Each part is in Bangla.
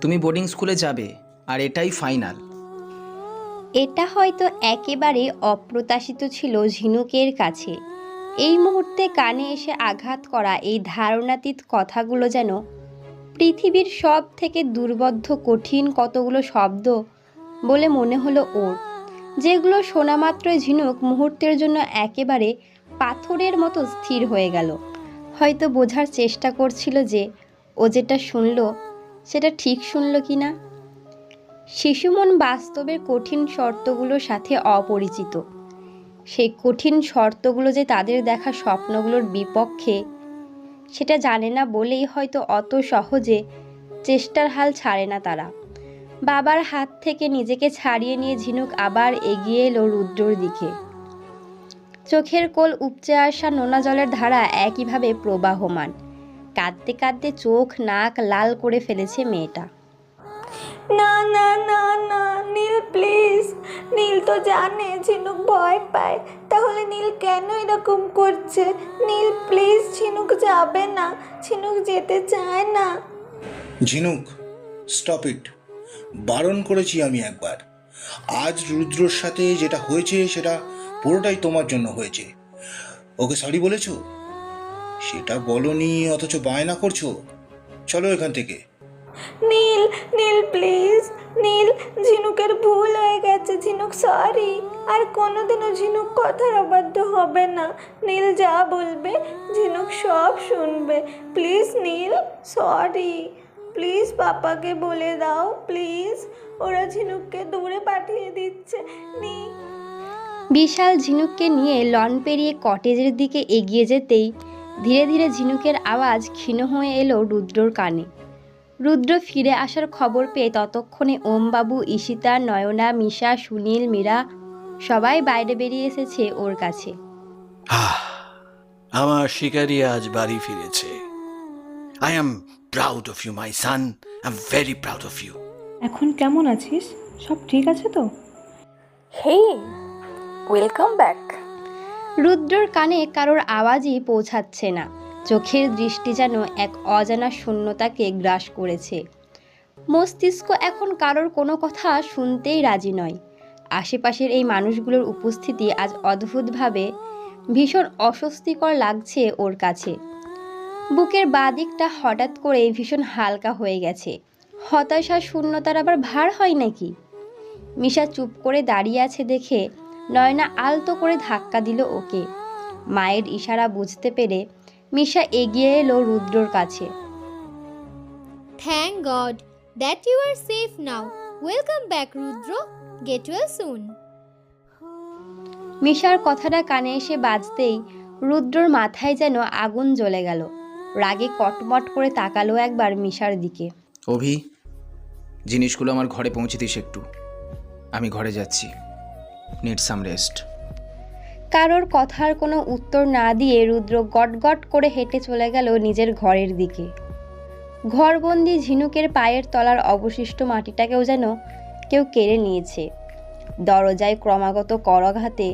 তুমি বোর্ডিং স্কুলে যাবে, আর এটাই ফাইনাল। এটা হয়তো একেবারে অপ্রত্যাশিত ছিল ঝিনুকের কাছে। এই মুহূর্তে কানে এসে আঘাত করা এই ধারণাতীত কথাগুলো যেন পৃথিবীর সব থেকে দুর্বোধ্য কঠিন কতগুলো শব্দ বলে মনে হলো ওর, যেগুলো শোনা মাত্রই ঝিনুক মুহূর্তের জন্য একেবারে পাথরের মতো স্থির হয়ে গেল। হয়তো বোঝার চেষ্টা করছিল যে ও যেটা শুনল সেটা ঠিক শুনল কি না। শিশুমন বাস্তবের কঠিন শর্তগুলোর সাথে অপরিচিত। সেই কঠিন শর্তগুলো যে তাদের দেখা স্বপ্নগুলোর বিপক্ষে, সেটা জানে না বলেই হয়তো অত সহজে চেষ্টার হাল ছাড়ে না তারা। বাবার হাত থেকে নিজেকে ছাড়িয়ে নিয়ে ঝিনুক আবার এগিয়ে এলো রুদ্রর দিকে। চোখের কোল উপচে আসা নোনা জলের ধারা একইভাবে প্রবাহমান। কাঁদতে কাঁদতে চোখ নাক লাল করে ফেলেছে মেয়েটা। না না না না নীল প্লিজ। নীল তো জানে ঝিনুক ভয় পায়, তাহলে নীল কেন এরকম করছে? নীল প্লিজ, ঝিনুক যাবে না, ঝিনুক যেতে চায় না। ঝিনুক, স্টপ ইট। বারণ করেছি আমি একবার। আজ রুদ্রর সাথে যেটা হয়েছে সেটা পুরোটাই তোমার জন্য হয়েছে। ওকে সরি বলেছো? সেটা বলনি, অথচ বায়না করছো। চলো এখান থেকে। নীল নীল প্লিজ, নীল ঝিনুকের ভুল হয়ে গেছে, ঝিনুক সরি। আর কোনোদিনও ঝিনুক কথার অবাধ্য হবে না। নীল যা বলবে ঝিনুক সব শুনবে। Please Neil, sorry. প্লিজ পাপাকে বলে দাও, প্লিজ। ওরা ঝিনুককে দূরে পাঠিয়ে দিচ্ছে। বিশাল ঝিনুককে নিয়ে লন পেরিয়ে কটেজের দিকে এগিয়ে যেতেই ধীরে ধীরে ঝিনুকের আওয়াজ ক্ষীণ হয়ে এলো রুদ্রর কানে। রুদ্র ফিরে আসার খবর পেয়ে ততক্ষণে ওমবাবু, ঈশিতা, নয়না, মিশা, সুনীল, মীরা সবাই বাইরে বেরিয়ে এসেছে ওর কাছে। আমার শিকারি আজ বাড়ি ফিরেছে। I am proud of you my son, I am very proud of you. এখন কেমন আছিস? সব ঠিক আছে তো? হেই, ওয়েলকাম ব্যাক। রুদ্রর কানে কারোর আওয়াজই পৌঁছাচ্ছে না। চোখের দৃষ্টি যেন এক অজানা শূন্যতাকে গ্রাস করেছে। মস্তিষ্ক এখন কারোর কোনো কথা শুনতেই রাজি নয়। আশেপাশের এই মানুষগুলোর উপস্থিতি আজ অদ্ভুতভাবে ভীষণ অস্বস্তিকর লাগছে ওর কাছে। বুকের বাঁ দিকটা হঠাৎ করে ভীষণ হালকা হয়ে গেছে। হতাশা শূন্যতার আবার ভার হয় নাকি? মিশা চুপ করে দাঁড়িয়ে আছে দেখে নয়না আলতো করে ধাক্কা দিল ওকে। মায়ের ইশারা বুঝতে পেরে মিশা এগিয়ে এলো রুদ্রর কাছে। Thank God that you are safe now. Welcome back, Rudra. Get well soon. মিশার কথাটা কানে এসে বাজতেই রুদ্রর মাথায় যেন আগুন জ্বলে গেল। রাগে কটমট করে তাকালো একবার মিশার দিকে। অভি, জিনিসগুলো আমার ঘরে পৌঁছে দিস একটু। আমি ঘরে যাচ্ছি, নিড সাম রেস্ট। কারোর কথার কোনো উত্তর না দিয়ে রুদ্র গটগট করে হেঁটে চলে গেল নিজের ঘরের দিকে। ঘরবন্দি ঝিনুকের পায়ের তলার অবশিষ্ট মাটিটাকেও যেন কেউ কেড়ে নিয়েছে। দরজায় ক্রমাগত করঘাতে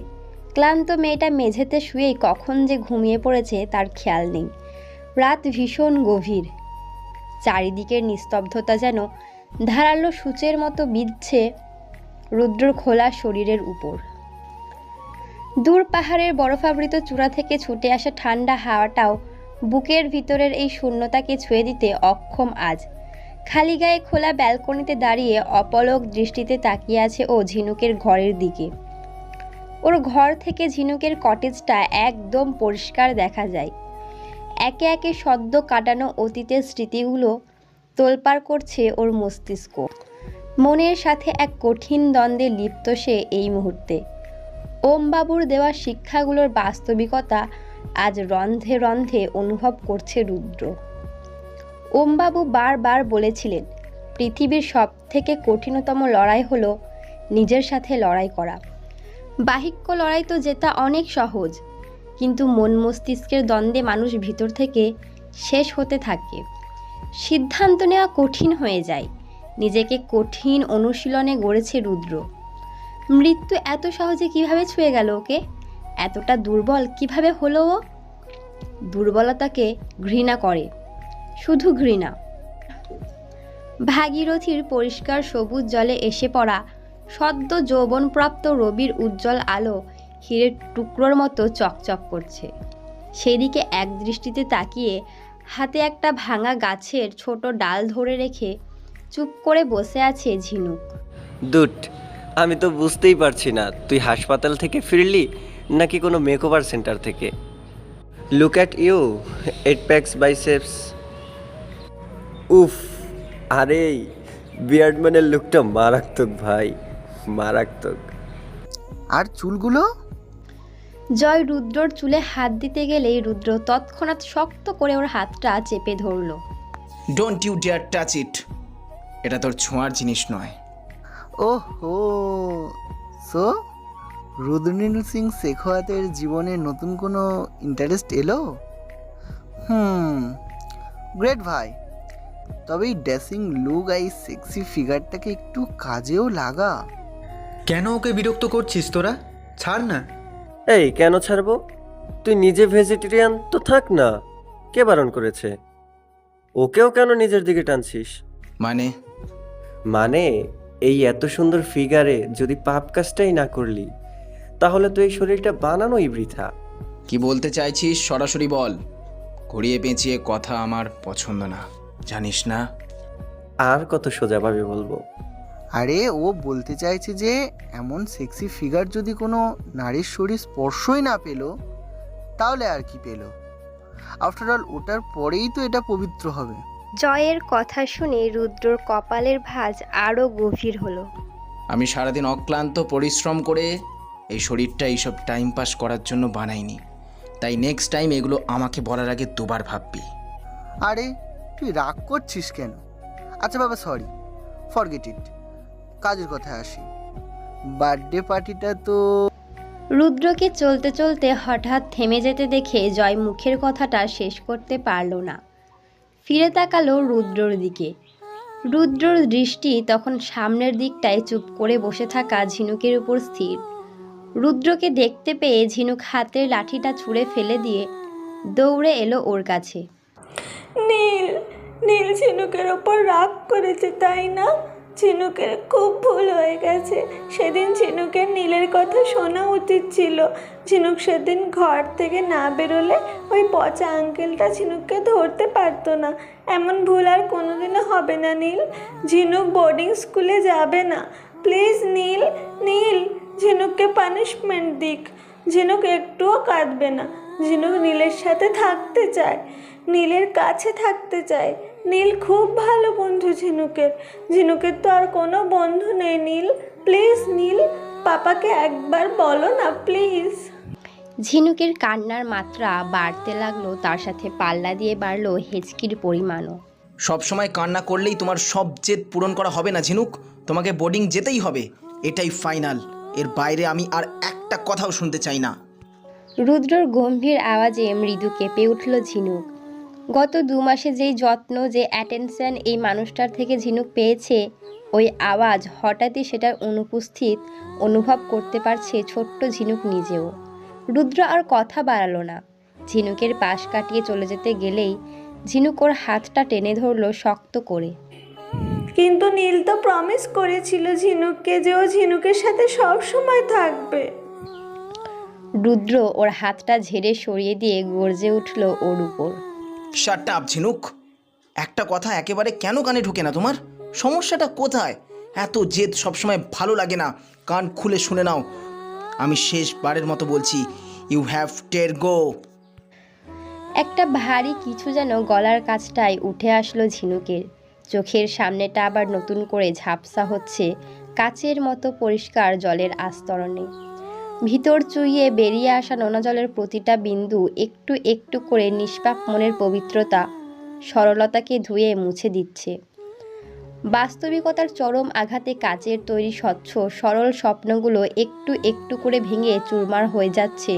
ক্লান্ত মেয়েটা মেঝেতে শুয়েই কখন যে ঘুমিয়ে পড়েছে তার খেয়াল নেই। রাত ভীষণ গভীর। চারিদিকের নিস্তব্ধতা যেন ধারালো সূচের মতো বিঁধছে রুদ্রর খোলা শরীরের উপর। দূর পাহাড়ের বরফাবৃত চূড়া থেকে ছুটে আসা ঠান্ডা হাওয়াটাও বুকের ভিতরের এই শূন্যতাকে ছুঁয়ে দিতে অক্ষম আজ। খালি গায়ে খোলা ব্যালকনিতে দাঁড়িয়ে অপলক দৃষ্টিতে তাকিয়ে আছে ও ঝিনুকের ঘরের দিকে। ওর ঘর থেকে ঝিনুকের কটেজটা একদম পরিষ্কার দেখা যায়। একে একে সদ্য কাটানো অতীতের স্মৃতিগুলো তোলপাড় করছে ওর মস্তিষ্ক। মনের সাথে এক কঠিন দ্বন্দ্বে লিপ্ত সে এই মুহূর্তে। ওমবাবুর দেওয়া শিক্ষাগুলোর বাস্তবিকতা আজ রন্ধে রন্ধে অনুভব করছে রুদ্র। ওমবাবু বারবার বলেছিলেন, পৃথিবীর সব থেকে কঠিনতম লড়াই হলো নিজের সাথে লড়াই করা। বাহিক্য লড়াই তো জেতা অনেক সহজ, কিন্তু মন মস্তিষ্কের দ্বন্দ্বে মানুষ ভিতর থেকে শেষ হতে থাকে। সিদ্ধান্ত নেওয়া কঠিন হয়ে যায়। নিজেকে কঠিন অনুশীলনে গড়েছে রুদ্র। মৃত্যু এত সহজে কিভাবে ছুঁয়ে গেল ওকে? এতটা দুর্বল কিভাবে হলো ও? দুর্বলতাকে ঘৃণা করে, শুধু ঘৃণা। ভাগীরথীর পরিষ্কার সবুজ জলে এসে পড়া সদ্য যৌবনপ্রাপ্ত রবির উজ্জ্বল আলো হীরের টুকরোর মতো চকচক করছে। সেদিকে এক দৃষ্টিতে তাকিয়ে হাতে একটা ভাঙা গাছের ছোট ডাল ধরে রেখে চুপ করে বসে আছে ঝিনুক। দুট, আমি তো বুঝতেই পারছি না তুই হাসপাতাল থেকে ফিরলি নাকি কোনো মেকওভার সেন্টার থেকে। Look at you, 8 packs biceps. উফ, আরে বিয়ার্ড ম্যানের লুকটা মারাত্মক ভাই, মারাত্মক। আর চুলগুলো? জয় রুদ্রর চুলে হাত দিতে গেলেই রুদ্র তৎক্ষণাৎ শক্ত করে ওর হাতটা চেপে ধরল। Don't you dare touch it, এটা তোর ছোঁয়ার জিনিস নয়। ওহো, সো রুদ্রনীল সিং শেখাওয়াতের জীবনে নতুন কোনো ইন্টারেস্ট এলো? গ্রেট ভাই, তবে এই ড্রেসিং লুক আর এই সেক্সি ফিগারটাকে একটু কাজেও লাগা। কেন ওকে বিরক্ত করছিস তোরা? ছাড় না। এই কেন ছাড়বো? তুই নিজে ভেজিটেরিয়ান তো থাক না, কে বারণ করেছে? ওকেও কেন নিজের দিকে টানছিস? মানে এই এত সুন্দর ফিগারে যদি পাপ কাজটাই না করলি তাহলে তো এই শরীরটা বানানোই বৃথা। কি বলতে চাইছিস সরাসরি বল, ঘুরিয়ে পেঁচিয়ে কথা আমার পছন্দ না, জানিস না? আর কত সোজাভাবে বলবো? আরে ও বলতে চাইছে যে এমন সেক্সি ফিগার যদি কোনো নারীর শরীর স্পর্শই না পেল তাহলে আর কি পেল? আফটার অল ওটার পরেই তো এটা পবিত্র হবে। জয়ের কথা শুনে রুদ্রর কপালের ভাঁজ আরও গভীর হলো। আমি সারাদিন অক্লান্ত পরিশ্রম করে এই শরীরটা এইসব টাইম পাস করার জন্য বানাইনি, তাই নেক্সট টাইম এগুলো আমাকে বলার আগে দুবার ভাববি। আরে তুই রাগ করছিস কেন? আচ্ছা বাবা, সরি, ফরগেট ইট। কাজের কথায় আসি, বার্থডে পার্টিটা তো। রুদ্রকে চলতে চলতে হঠাৎ থেমে যেতে দেখে জয় মুখের কথাটা শেষ করতে পারল না। ফিরে তাকালো রুদ্রর দিকে। রুদ্রর দৃষ্টি তখন সামনের দিকটায় চুপ করে বসে থাকা ঝিনুকের উপর স্থির। রুদ্রকে দেখতে পেয়ে ঝিনুক হাতের লাঠিটা ছুঁড়ে ফেলে দিয়ে দৌড়ে এলো ওর কাছে। নীল, নীল ঝিনুকের ওপর রাগ করেছে তাই না? ঝিনুকের খুব ভুল হয়ে গেছে। সেদিন ঝিনুকের নীলের কথা শোনা উচিত ছিল। ঝিনুক সেদিন ঘর থেকে না বেরোলে ওই পচা আঙ্কেলটা ঝিনুককে ধরতে পারতো না। এমন ভুল আর কোনোদিনও হবে না নীল। ঝিনুক বোর্ডিং স্কুলে যাবে না। প্লিজ নীল, নীল ঝিনুককে পানিশমেন্ট দিক। ঝিনুক একটুও কাঁদবে না। ঝিনুক নীলের সাথে থাকতে চায়, নীলের কাছে থাকতে চায়। নীল খুব ভালো বন্ধু ঝিনুকের। ঝিনুকের তো আর কোনো বন্ধু নেই নীল। প্লিজ নীল, পাপাকে একবার বলো না প্লিজ। ঝিনুকের কান্নার মাত্রা বাড়তে লাগলো, তার সাথে পাল্লা দিয়ে বাড়লো হেঁচকির পরিমাণও। সব সময় কান্না করলেই তোমার সব জেদ পূরণ করা হবে না ঝিনুক, তোমাকে বোর্ডিং যেতেই হবে, এটাই ফাইনাল। এর বাইরে আমি আর একটা কথাও শুনতে চাই না। রুদ্রর গম্ভীর আওয়াজে মৃদু কেঁপে উঠল ঝিনুক। গত 2 মাসে যেই যত্ন, যে অ্যাটেনশন এই মানুষটার থেকে ঝিনুক পেয়েছে, ওই আওয়াজ হঠাৎই সেটার অনুপস্থিত অনুভব করতে পারছে ছোট্ট ঝিনুক নিজেও। রুদ্র আর কথা বাড়ালো না। ঝিনুকের পাশ কাটিয়ে চলে যেতে গেলেই ঝিনুক ওর হাতটা টেনে ধরলো শক্ত করে। কিন্তু নীল তো প্রমিস করেছিল ঝিনুককে যে ও ঝিনুকের সাথে সব সময় থাকবে। রুদ্র ওর হাতটা ঝেড়ে সরিয়ে দিয়ে গর্জে উঠল ওর উপর। শাট আপ ঝিনুক, একটা কথা একেবারে কেন কানে ঢুকে না তোমার? সমস্যাটা কোথায়? এত জেদ সবসময় ভালো লাগে না, কান খুলে শুনে নাও। আমি শেষবারের মতো বলছি, ইউ হ্যাভ টের গো। একটা ভারী কিছু যেন গলার কাছটায় উঠে আসলো ঝিনুকের। চোখের সামনেটা আবার নতুন করে ঝাপসা হচ্ছে কাচের মতো পরিষ্কার জলের আস্তরণে। ভিতর চুইয়ে বেরিয়ে আসা নোনা জলের প্রতিটা বিন্দু একটু একটু করে নিষ্পাপ মনের পবিত্রতা, সরলতাকে ধুয়ে মুছে দিচ্ছে। বাস্তবিকতার চরম আঘাতে কাচের তৈরি স্বচ্ছ সরল স্বপ্নগুলো একটু একটু করে ভেঙে চুরমার হয়ে যাচ্ছে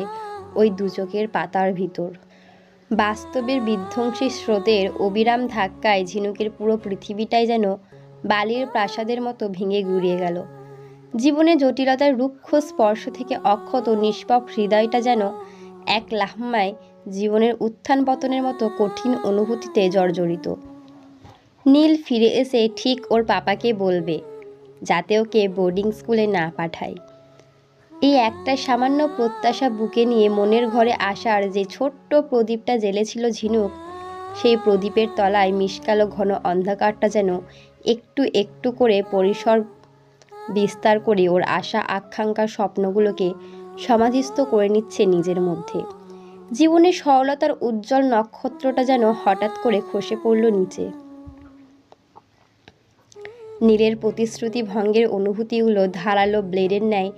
ওই দুচোখের পাতার ভিতর। বাস্তবের বিধ্বংসী স্রোতের অবিরাম ধাক্কায় ঝিনুকের পুরো পৃথিবীটাই যেন বালির প্রাসাদের মতো ভেঙে গুড়িয়ে গেল। জীবনে জটিলতার রুক্ষ স্পর্শ থেকে অক্ষত নিষ্পাপ হৃদয়টা যেন এক লাহমায় জীবনের উত্থান পতনের মতো কঠিন অনুভূতিতে জর্জরিত। নীল ফিরে এসে ঠিক ওর পাপাকে বলবে যাতে ওকে বোর্ডিং স্কুলে না পাঠায়। এই একটা সামান্য প্রত্যাশা বুকে নিয়ে মনের ঘরে আসার যে ছোট্ট প্রদীপটা জ্বেলেছিল ঝিনুক, সেই প্রদীপের তলায় মিশকালো ঘন অন্ধকারটা যেন একটু একটু করে পরিসর বিস্তার করে ওর আশা আকাঙ্ক্ষার স্বপ্নগুলোকে সমাধিস্থ করে নিচ্ছে নিজের মধ্যে। জীবনের সরলতার উজ্জ্বল নক্ষত্রটা যেন হঠাৎ করে খসে পড়ল নিচে। নীলের প্রতিশ্রুতি ভঙ্গের অনুভূতিগুলো ধারালো ব্লেডের ন্যায়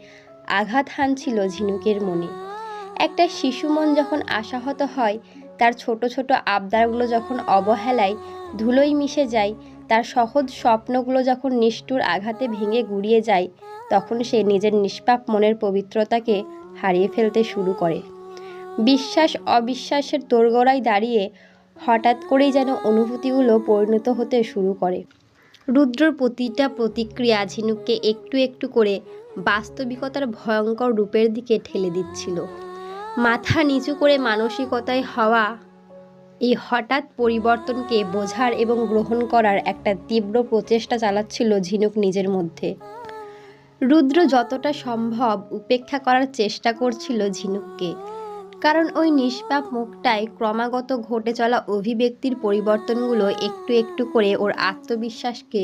আঘাত হানছিল ঝিনুকের মনে। একটা শিশু মন যখন আশাহত হয়, তার ছোট ছোট আবদারগুলো যখন অবহেলায় ধুলোয় মিশে যায়, তার সহজ স্বপ্নগুলো যখন নিষ্ঠুর আঘাতে ভেঙে গুড়িয়ে যায়, তখন সে নিজের নিষ্পাপ মনের পবিত্রতাকে হারিয়ে ফেলতে শুরু করে। বিশ্বাস অবিশ্বাসের দোরগোড়ায় দাঁড়িয়ে হঠাৎ করেই যেন অনুভূতিগুলো পরিণত হতে শুরু করে। রুদ্রর প্রতিটা প্রতিক্রিয়া ঝিনুককে একটু একটু করে বাস্তবিকতার ভয়ঙ্কর রূপের দিকে ঠেলে দিচ্ছিল। মাথা নিচু করে মানসিকতায় হওয়া এই হঠাৎ পরিবর্তনকে বোঝার এবং গ্রহণ করার একটা তীব্র প্রচেষ্টা চালাচ্ছিল ঝিনুক নিজের মধ্যে। রুদ্র যতটা সম্ভব উপেক্ষা করার চেষ্টা করছিল ঝিনুককে, কারণ ওই নিষ্পাপ মুখটায় ক্রমাগত ঘটে চলা অভিব্যক্তির পরিবর্তনগুলো একটু একটু করে ওর আত্মবিশ্বাসকে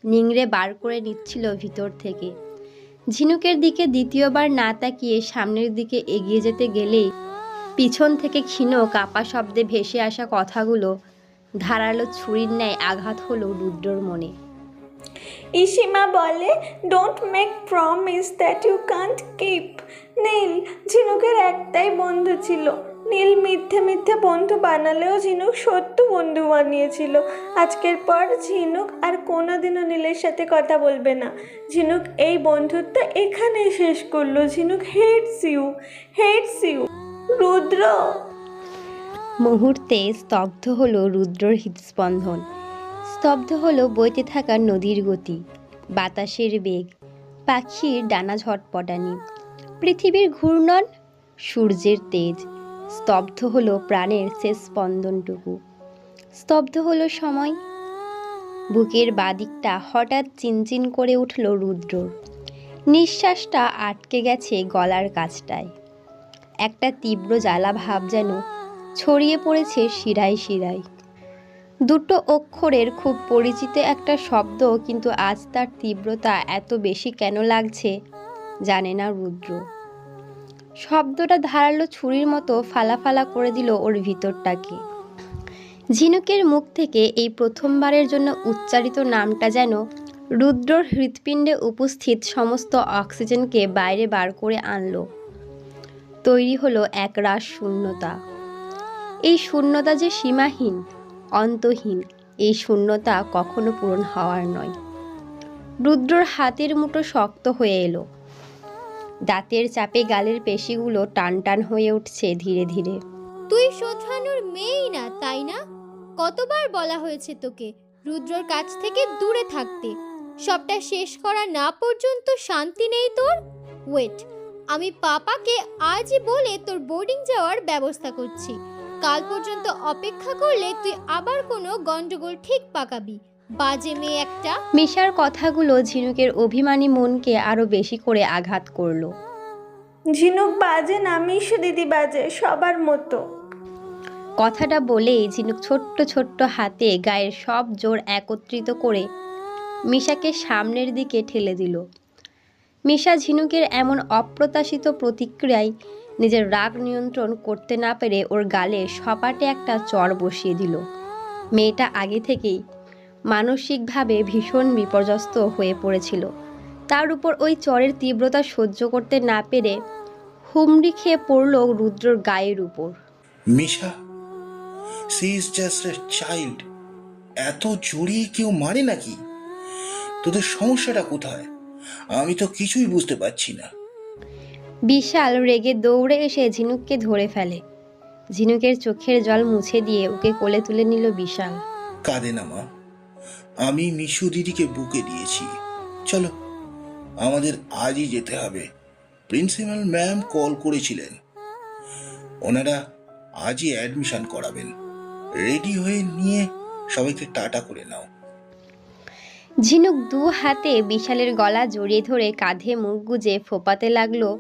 নিংড়ে বার করে নিচ্ছিল ভিতর থেকে। ঝিনুকের দিকে দ্বিতীয়বার না তাকিয়ে সামনের দিকে এগিয়ে যেতে গেলেই পিছন থেকে ক্ষীণ কাপা শব্দে ভেসে আসা কথাগুলো ধারালো ছুরির ন্যায় আঘাত হলো রুদ্রর মনে। ইসিমা বলে, don't make promise that you can't keep. নীল ঝিনুকের একটাই বন্ধু ছিল। নীল মিথ্যে মিথ্যে বন্ধু বানালেও ঝিনুক সত্য বন্ধু বানিয়েছিল। আজকের পর ঝিনুক আর কোনোদিনও নীলের সাথে কথা বলবে না। ঝিনুক এই বন্ধুত্ব এখানেই শেষ করলো। ঝিনুক হেটস ইউ, হেটস ইউ। রুদ্র। মুহূর্তে স্তব্ধ হলো রুদ্রর হৃদস্পন্দন, স্তব্ধ হলো বইতে থাকা নদীর গতি, বাতাসের বেগ, পাখির ডানা ঝটপটানি, পৃথিবীর ঘূর্ণন, সূর্যের তেজ। স্তব্ধ হলো প্রাণের শেষ স্পন্দনটুকু, স্তব্ধ হলো সময়। বুকের বাদিকটা হঠাৎ চিনচিন করে উঠল রুদ্রর। নিঃশ্বাসটা আটকে গেছে গলার কাছটায়। একটা তীব্র জ্বালা ভাব যেন ছড়িয়ে পড়েছে শিরায় শিরায়। দুটো অক্ষরের খুব পরিচিত একটা শব্দ, কিন্তু আজ তার তীব্রতা এত বেশি কেন লাগছে জানে না রুদ্র। শব্দটা ধারালো ছুরির মতো ফালা করে দিল ওর ভিতরটাকে। ঝিনুকের মুখ থেকে এই প্রথমবারের জন্য উচ্চারিত নামটা যেন রুদ্রর হৃৎপিণ্ডে উপস্থিত সমস্ত অক্সিজেনকে বাইরে বার করে আনলো। তৈরি হলো একরাশ শূন্যতা। এই শূন্যতা যে সীমাহীন, অন্তহীন। এই শূন্যতা কখনো পূরণ হওয়ার নয়। রুদ্রর হাতের মুঠো শক্ত হয়ে এলো। দাঁতের চাপে গালের পেশিগুলো টান টান হয়ে উঠছে ধীরে ধীরে। তুই শোধরানোর মেয়েই না, তাই না? কতবার বলা হয়েছে তোকে রুদ্রর কাছ থেকে দূরে থাকতে। সবটা শেষ করা না পর্যন্ত শান্তি নেই তোর। ওয়েট, আমি পাপাকে আজই বলে তোর বোর্ডিং যাওয়ার ব্যবস্থা করছি। কাল পর্যন্ত অপেক্ষা করলে তুই আবার কোনো গন্ডগোল ঠিক পাকাবি, বাজে মেয়ে একটা। মিশার কথাগুলো ঝিনুকের অভিমানী মনকে আরো বেশি করে আঘাত করলো। ঝিনুক বাজে না, মিশু দিদি বাজে, সবার মতো। কথাটা বলেই ঝিনুক ছোট্ট ছোট্ট হাতে গায়ের সব জোর একত্রিত করে মিশাকে সামনের দিকে ঠেলে দিল। মিশা ঝিনুকের এমন অপ্রত্যাশিত প্রতিক্রিয়ায় নিজের রাগ নিয়ন্ত্রণ করতে না পেরে ওর গালে সপাটে একটা চড় বসিয়ে দিল। মেয়েটা আগে থেকেই মানসিকভাবে ভীষণ বিপর্যস্ত হয়ে পড়েছিল। তার উপর ওই চড়ের তীব্রতা সহ্য করতে না পেরে হুমড়ি খেয়ে পড়ল রুদ্রর গায়ের উপর। Misha, she is just a child. এত জড়িয়ে কেউ মারে নাকি? তোদের সমস্যাটা কোথায়? আমি তো কিছুই বুঝতে পারছি না। বিশাল রেগে দৌড়ে এসে ঝিনুককে ধরে ফেলে। ঝিনুকের চোখের জল মুছে দিয়ে ওকে কোলে তুলে নিল বিশাল। কাঁদে না মা, আমি মিশু দিদিকে বুকে দিয়েছি। চলো, আমাদের আজই যেতে হবে। প্রিন্সিপাল ম্যাম কল করেছিলেন, ওনারা আজই অ্যাডমিশন করাবেন। রেডি হয়ে নিয়ে সবাইকে টাটা করে নাও। ঝিনুক দু হাতে বিশালের গলা জড়িয়ে ধরে কাঁধে মুখ গুজে ফোপাতে লাগলো,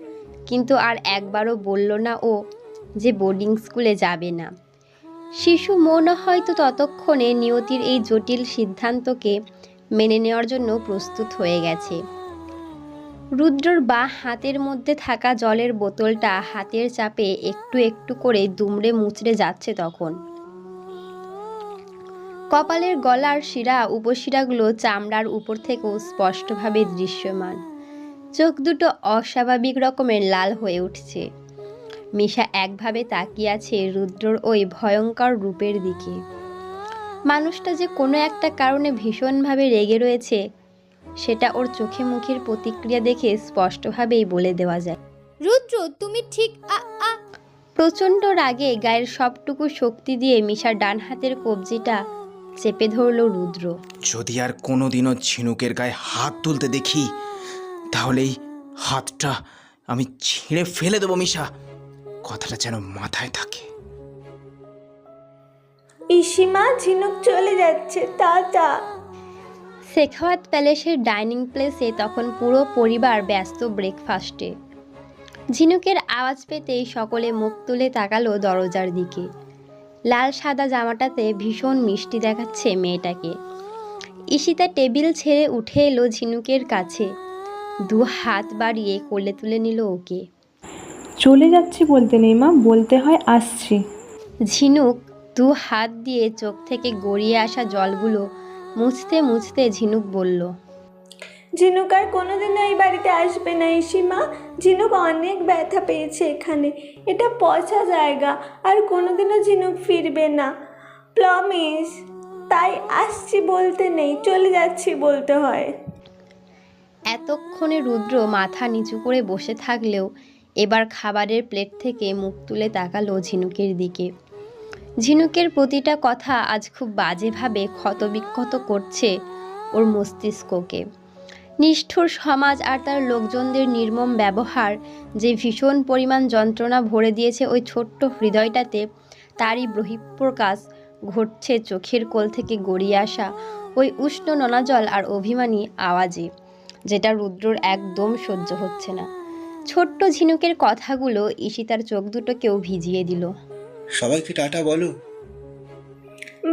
কিন্তু আর একবারও বলল না ও যে বোর্ডিং স্কুলে যাবে না। শিশু মন হয়তো ততক্ষণে নিয়তির এই জটিল সিদ্ধান্তকে মেনে নেওয়ার জন্য প্রস্তুত হয়ে গেছে। রুদ্রর বাঁ হাতের মধ্যে থাকা জলের বোতলটা হাতের চাপে একটু একটু করে দুমড়ে মুচড়ে যাচ্ছে তখন। কপালের গলার শিরা উপশিরাগুলো চামড়ার উপর থেকেও স্পষ্টভাবে দৃশ্যমান। চোখ দুটো অস্বাভাবিক রকমের লাল হয়ে উঠছে। মিশা একভাবে তাকিয়ে আছে রুদ্রর ওই ভয়ঙ্কর রূপের দিকে। মানুষটা যে কোনো একটা কারণে ভীষণভাবে রেগে রয়েছে সেটা ওর চোখে মুখের প্রতিক্রিয়া দেখে স্পষ্টভাবেই বলে দেওয়া যায়। রুদ্র, তুমি ঠিক প্রচণ্ড রাগে গায়ের সবটুকু শক্তি দিয়ে মিশার ডান হাতের কবজিটা চেপে ধরল রুদ্র। যদি আর কোনোদিনও ঝিনুকের গায়ে হাত তুলতে দেখি তাহলেই হাতটা আমি ছিঁড়ে ফেলে দেবো মিশা, কথাটা যেন মাথায় থাকে। ইসিমা, ঝিনুক চলে যাচ্ছে, টাটা। শেখাওয়াত প্যালেসের ডাইনিং প্লেসে তখন পুরো পরিবার ব্যস্ত ব্রেকফাস্টে। ঝিনুকের আওয়াজ পেতেই সকলে মুখ তুলে তাকালো দরজার দিকে। লাল সাদা জামাটাতে ভীষণ মিষ্টি দেখাচ্ছে মেয়েটাকে। ঈশিতা টেবিল ছেড়ে উঠে এলো ঝিনুকের কাছে, দু হাত বাড়িয়ে কোলে তুলে নিল ওকে। চলে যাচ্ছি বলতে নেই মা, বলতে হয় আসছি। ঝিনুক দু হাত দিয়ে চোখ থেকে গড়িয়ে আসা জলগুলো মুছতে মুছতে ঝিনুক বলল, ঝিনুক আর কোনোদিনও এই বাড়িতে আসবে না ইসিমা। ঝিনুক অনেক ব্যথা পেয়েছে এখানে, এটা পচা জায়গা, আর কোনোদিনও ঝিনুক ফিরবে না, প্রমিস। তাই আসছি বলতে নেই, চলে যাচ্ছি বলতে হয়। এতক্ষণে রুদ্র মাথা নিচু করে বসে থাকলেও এবার খাবারের প্লেট থেকে মুখ তুলে তাকালো ঝিনুকের দিকে। ঝিনুকের প্রতিটা কথা আজ খুব বাজেভাবে ক্ষতবিক্ষত করছে ওর মস্তিষ্ককে। নিষ্ঠুর সমাজ আর তার লোকজনদের নির্মম ব্যবহার যে ভীষণ পরিমাণ যন্ত্রণা ভরে দিয়েছে ওই ছোট্ট হৃদয়টাতে, তারই বহিঃপ্রকাশ ঘটছে চোখের কোল থেকে গড়িয়ে আসা ওই উষ্ণ নোনাজল আর অভিমানী আওয়াজে, যেটা রুদ্রর একদম সহ্য হচ্ছে না। ছোট্ট ঝিনুকের কথাগুলো ঈশিতার চোখ দুটোকেও ভিজিয়ে দিল। সবাইকে টাটা বলো।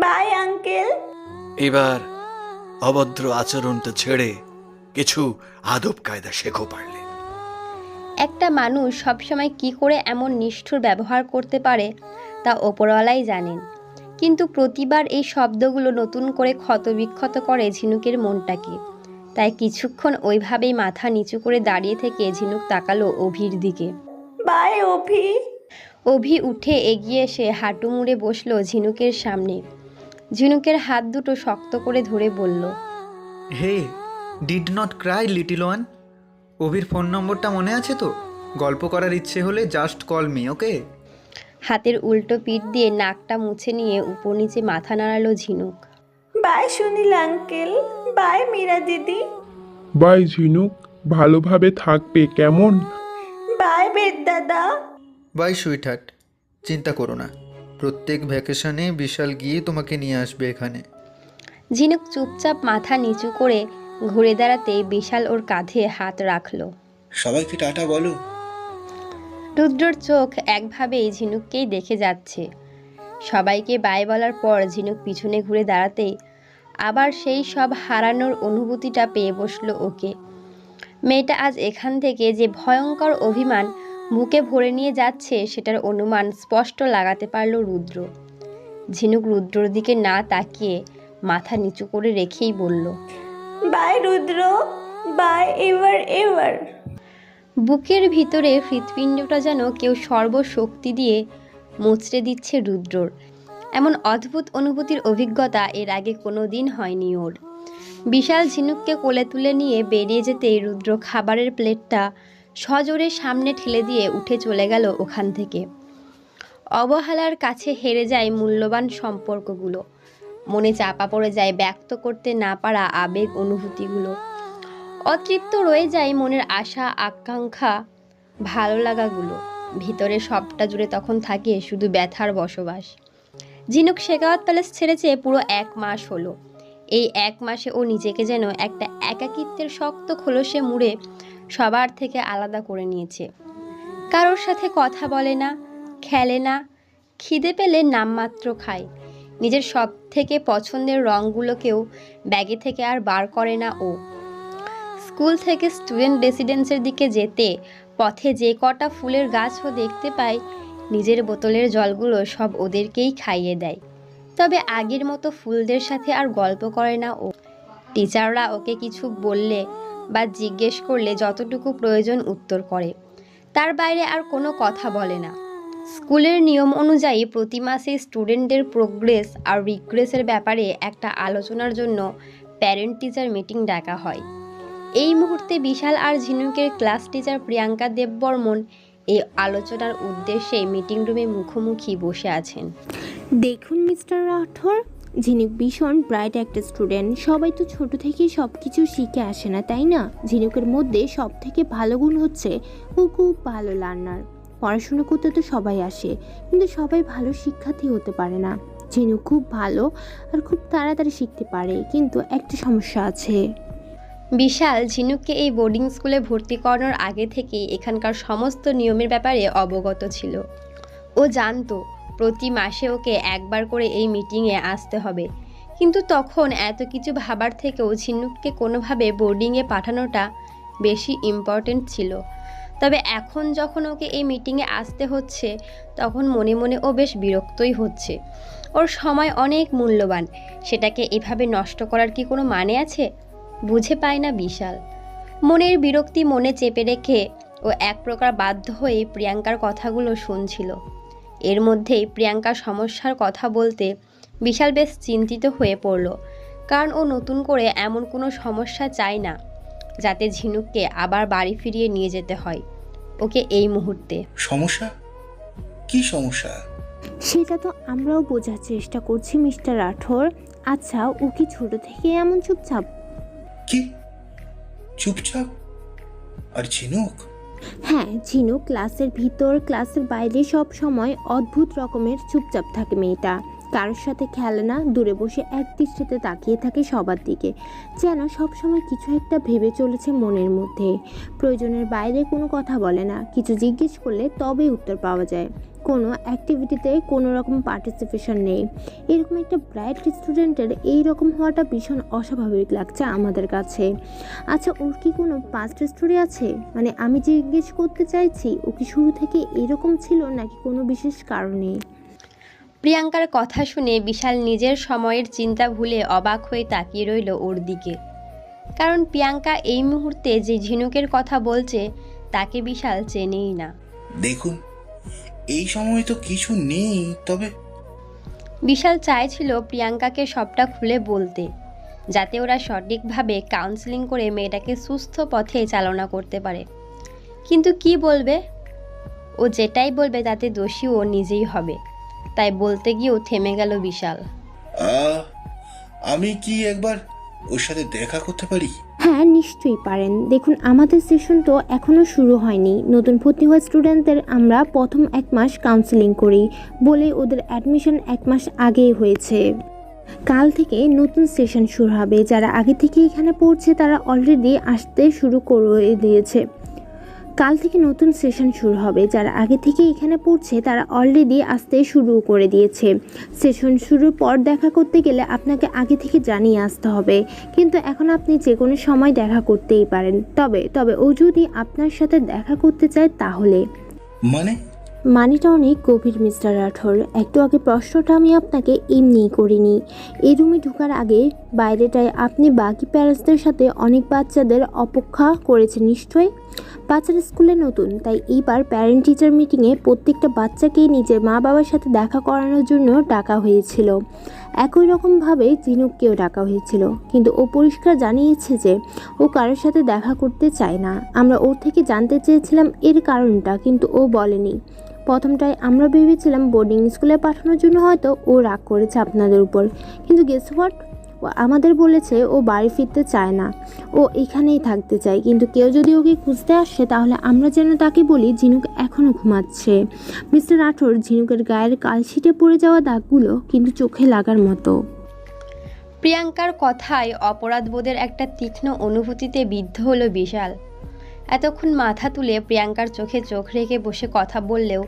Bye uncle. এবার অভদ্র আচরণটা ছেড়ে কিছু আদব কায়দা শেখো পারলে। একটা মানুষ সবসময় কি করে এমন নিষ্ঠুর ব্যবহার করতে পারে তা ওপরওয়ালাই জানেন, কিন্তু প্রতিবার এই শব্দগুলো নতুন করে ক্ষতবিক্ষত করে ঝিনুকের মনটাকে। তাই কিছুক্ষণ ওইভাবেই মাথা নিচু করে দাঁড়িয়ে থেকে ঝিনুক তাকালো অভির দিকে। বাই অভি। অভি উঠে এগিয়ে এসে হাঁটু মুড়ে বসলো ঝিনুকের সামনে। ঝিনুকের হাত দুটো শক্ত করে ধরে বলল, hey, did not cry little one. অভির ফোন নম্বরটা মনে আছে তো? গল্প করার ইচ্ছে হলে জাস্ট কল মি, ওকে? হাতের উল্টো পিঠ দিয়ে নাকটা মুছে নিয়ে উপর নিচে মাথা নাড়ালো Jhinuk. Bye Sunil uncle. Bye Meera দিদি। বাই ঝিনুক, ভালোভাবে থাকবে কেমন? বাই বেদ দাদা। বাই সুইটহার্ট, চিন্তা করো না, প্রত্যেক ভ্যাকেশনে বিশাল গিয়ে তোমাকে নিয়ে আসবে এখানে। ঝিনুক চুপচাপ মাথা নিচু করে ঘুরে দাঁড়াতে বিশাল ওর কাঁধে হাত রাখলো। সবাইকে টাটা বলো। রুদ্রর চোখ একভাবেই ঝিনুককেই দেখে যাচ্ছে। সবাইকে বাই বলার পর ঝিনুক পিছনে ঘুরে দাঁড়াতেই আবার সেই সব হারানোর অনুভূতিটা পেয়ে বসলো ওকে। মেয়েটা আজ এখান থেকে যে ভয়ঙ্কর অভিমান বুকে ভরে নিয়ে যাচ্ছে সেটার অনুমান স্পষ্ট লাগাতে পারল রুদ্র। ঝিনুক রুদ্রর দিকে না তাকিয়ে মাথা নিচু করে রেখেই বলল, bye Rudra. Bye ever ever. বুকের ভিতরে হৃৎপিণ্ডটা যেন কেউ সর্বশক্তি দিয়ে মুচড়ে দিচ্ছে রুদ্রর। এমন অদ্ভুত অনুভূতির অভিজ্ঞতা এর আগে কোনো দিন হয়নি ওর। বিশাল ঝিনুককে কোলে তুলে নিয়ে বেরিয়ে যেতেই রুদ্র খাবারের প্লেটটা সজোরে সামনে ঠেলে দিয়ে উঠে চলে গেল ওখান থেকে। অবহেলার কাছে হেরে যায় মূল্যবান সম্পর্কগুলো, মনে চাপা পড়ে যায় ব্যক্ত করতে না পারা আবেগ অনুভূতিগুলো, অতৃপ্ত রয়ে যায় মনের আশা আকাঙ্ক্ষা ভালো লাগাগুলো। ভিতরে সবটা জুড়ে তখন থাকে শুধু ব্যথার বসবাস। ঝিনুক শেখাওয়াত প্যালেস ছেড়েছে পুরো 1 মাস হলো। এই 1 মাসে ও নিজেকে যেন একটা একাকিত্বের শক্ত খোলসে মুড়ে সবার থেকে আলাদা করে নিয়েছে। কারোর সাথে কথা বলে না, খেলে না, খিদে পেলে নামমাত্র খায়। নিজের সব থেকে পছন্দের রঙগুলোকেও ব্যাগে থেকে আর বার করে না ও। স্কুল থেকে স্টুডেন্ট রেসিডেন্সের দিকে যেতে পথে যে কটা ফুলের গাছও দেখতে পায়, নিজের বোতলের জলগুলো সব ওদেরকেই খাইয়ে দেয়। তবে আগের মতো ফুলদের সাথে আর গল্প করে না ও। টিচাররা ওকে কিছু বললে বা জিজ্ঞেস করলে যতটুকু প্রয়োজন উত্তর করে, তার বাইরে আর কোনো কথা বলে না। স্কুলের নিয়ম অনুযায়ী প্রতি মাসে স্টুডেন্টদের প্রোগ্রেস আর রিগ্রেসের ব্যাপারে একটা আলোচনার জন্য প্যারেন্ট টিচার মিটিং ডাকা হয়। এই মুহূর্তে বিশাল আর ঝিনুকের ক্লাস টিচার প্রিয়াঙ্কা দেববর্মন এই আলোচনার উদ্দেশ্যে মিটিং রুমে মুখোমুখি বসে আছেন। দেখুন মিস্টার রাঠোর, ঝিনুক ভীষণ ব্রাইট একটা স্টুডেন্ট। সবাই তো ছোট থেকেই সব কিছু শিখে আসে না, তাই না? ঝিনুকের মধ্যে সব থেকে ভালো গুণ হচ্ছে ও খুব ভালো লার্নার। পড়াশোনা করতে তো সবাই আসে, কিন্তু সবাই ভালো শিক্ষার্থী হতে পারে না। ঝিনুক খুব ভালো আর খুব তাড়াতাড়ি শিখতে পারে, কিন্তু একটা সমস্যা আছে। বিশাল ঝিনুককে এই বোর্ডিং স্কুলে ভর্তি করানোর আগে থেকেই এখানকার সমস্ত নিয়মের ব্যাপারে অবগত ছিল। ও জানতো প্রতি মাসে ওকে একবার করে এই মিটিংয়ে আসতে হবে, কিন্তু তখন এত কিছু ভাবার থেকেও ঝিনুককে কোনোভাবে বোর্ডিংয়ে পাঠানোটা বেশি ইম্পর্টেন্ট ছিল। তবে এখন যখন ওকে এই মিটিংয়ে আসতে হচ্ছে, তখন মনে মনে ও বেশ বিরক্তই হচ্ছে। ওর সময় অনেক মূল্যবান, সেটাকে এভাবে নষ্ট করার কি কোনো মানে আছে? বুঝে পায় না বিশাল। মনের বিরক্তি মনে চেপে রেখে ও এক প্রকার বাধ্য হয়ে প্রিয়াঙ্কার কথাগুলো শুনছিল। এর মধ্যেই প্রিয়াঙ্কার সমস্যার কথা বলতে বিশাল বেশ চিন্তিত হয়ে পড়ল, কারণ ও নতুন করে এমন কোনো সমস্যা চায় না যাতে ঝিনুককে আবার বাড়ি ফিরিয়ে নিয়ে যেতে হয় ওকে এই মুহূর্তে। সমস্যা? কি সমস্যা? সেটা তো আমরাও বোঝার চেষ্টা করছি মিস্টার রাঠোর। আচ্ছা, ও কি ছোট থেকে এমন চুপচাপ? কি চুপচাপ? আর ঝিনুক? হ্যাঁ, ঝিনুক ক্লাসের ভিতর ক্লাসের বাইরে সব সময় অদ্ভুত রকমের চুপচাপ থাকে মেয়েটা। কারোর সাথে খেলে না, দূরে বসে এক দৃষ্টিতে তাকিয়ে থাকে সবার দিকে, যেন সবসময় কিছু একটা ভেবে চলেছে মনের মধ্যে। প্রয়োজনের বাইরে কোনো কথা বলে না, কিছু জিজ্ঞেস করলে তবে উত্তর পাওয়া যায়। কোনো অ্যাক্টিভিটিতে কোনো রকম পার্টিসিপেশন নেই। এরকম একটা ব্রাইট স্টুডেন্টের এই রকম হওয়াটা ভীষণ অস্বাভাবিক লাগছে আমাদের কাছে। আচ্ছা, ওর কি কোনো পাস্ট স্টোরি আছে? মানে আমি জিজ্ঞেস করতে চাইছি, ও কি শুরু থেকে এরকম ছিল নাকি কোনো বিশেষ কারণে? প্রিয়াঙ্কার কথা শুনে বিশাল নিজের সময়ের চিন্তা ভুলে অবাক হয়ে তাকিয়ে রইল ওর দিকে, কারণ প্রিয়াঙ্কা এই মুহূর্তে যে ঝিনুকের কথা বলছে তাকে বিশাল চেনেই না। দেখুন, এই সময় তো কিছু নেই, তবে বিশাল চাইছিল প্রিয়াঙ্কাকে সবটা খুলে বলতে, যাতে ওরা সঠিকভাবে কাউন্সেলিং করে মেয়েটাকে সুস্থ পথে চালনা করতে পারে। কিন্তু কি বলবে? ও যেটাই বলবে তাতে দোষী ও নিজেই হবে। তাই বলতে গিয়েও থেমে গেল বিশাল। আমি কি একবার ওর সাথে দেখা করতে পারি? হ্যাঁ, নিশ্চয়ই পারেন। দেখুন, আমাদের সেশন তো এখনও শুরু হয়নি। নতুন ভর্তি হওয়া স্টুডেন্টদের আমরা প্রথম 1 মাস কাউন্সেলিং করি বলে ওদের অ্যাডমিশন 1 মাস আগেই হয়েছে। কাল থেকে নতুন সেশন শুরু হবে। যারা আগে থেকে এখানে পড়ছে তারা অলরেডি আসতে শুরু করে দিয়েছে। কাল থেকে নতুন সেশন শুরু হবে। যারা আগে থেকে এখানে পড়ছে তারা অলরেডি আসতে শুরু করে দিয়েছে। সেশন শুরুর পর দেখা করতে গেলে আপনাকে আগে থেকে জানিয়ে আসতে হবে, কিন্তু এখন আপনি যে কোনো সময় দেখা করতেই পারেন। তবে ও যদি আপনার সাথে দেখা করতে চায় তাহলে। মানেটা অনেক গভীর মিস্টার রাঠোর। একটু আগে প্রশ্নটা আমি আপনাকে এমনিই করিনি। এই রুমে ঢোকার আগে বাইরেটায় আপনি বাকি প্যারেন্টসদের সাথে অনেক বাচ্চাদের অপেক্ষা করেছেন নিশ্চয়ই। বাচ্চারা স্কুলে নতুন, তাই এইবার প্যারেন্ট টিচার মিটিংয়ে প্রত্যেকটা বাচ্চাকেই নিজের মা বাবার সাথে দেখা করানোর জন্য ডাকা হয়েছিল। একই রকমভাবে ঝিনুককেও ডাকা হয়েছিল, কিন্তু ও পরিষ্কার জানিয়েছে যে ও কারোর সাথে দেখা করতে চায় না। আমরা ওর থেকে জানতে চেয়েছিলাম এর কারণটা, কিন্তু ও বলেনি। প্রথমটায় আমরা ভেবেছিলাম বোর্ডিং স্কুলে পাঠানোর জন্য হয়তো ও রাগ করেছে আপনাদের উপর, কিন্তু গেস হোয়াট, ও আমাদের বলেছে ও বাড়ি ফিরতে চায় না, ও এখানেই থাকতে চায়। কিন্তু কেউ যদি ওকে খুঁজতে আসে তাহলে আমরা যেন তাকে বলি ঝিনুক এখনও ঘুমাচ্ছে। মিস্টার রাঠোর, ঝিনুকের গায়ের কালশিটে পড়ে যাওয়া দাগগুলো কিন্তু চোখে লাগার মতো। প্রিয়াঙ্কার কথায় অপরাধবোধের একটা তীক্ষ্ণ অনুভূতিতে বিদ্ধ হলো বিশাল। এতক্ষণ মাথা তুলে প্রিয়াঙ্কার চোখে চোখ রেখে বসে কথা বললেও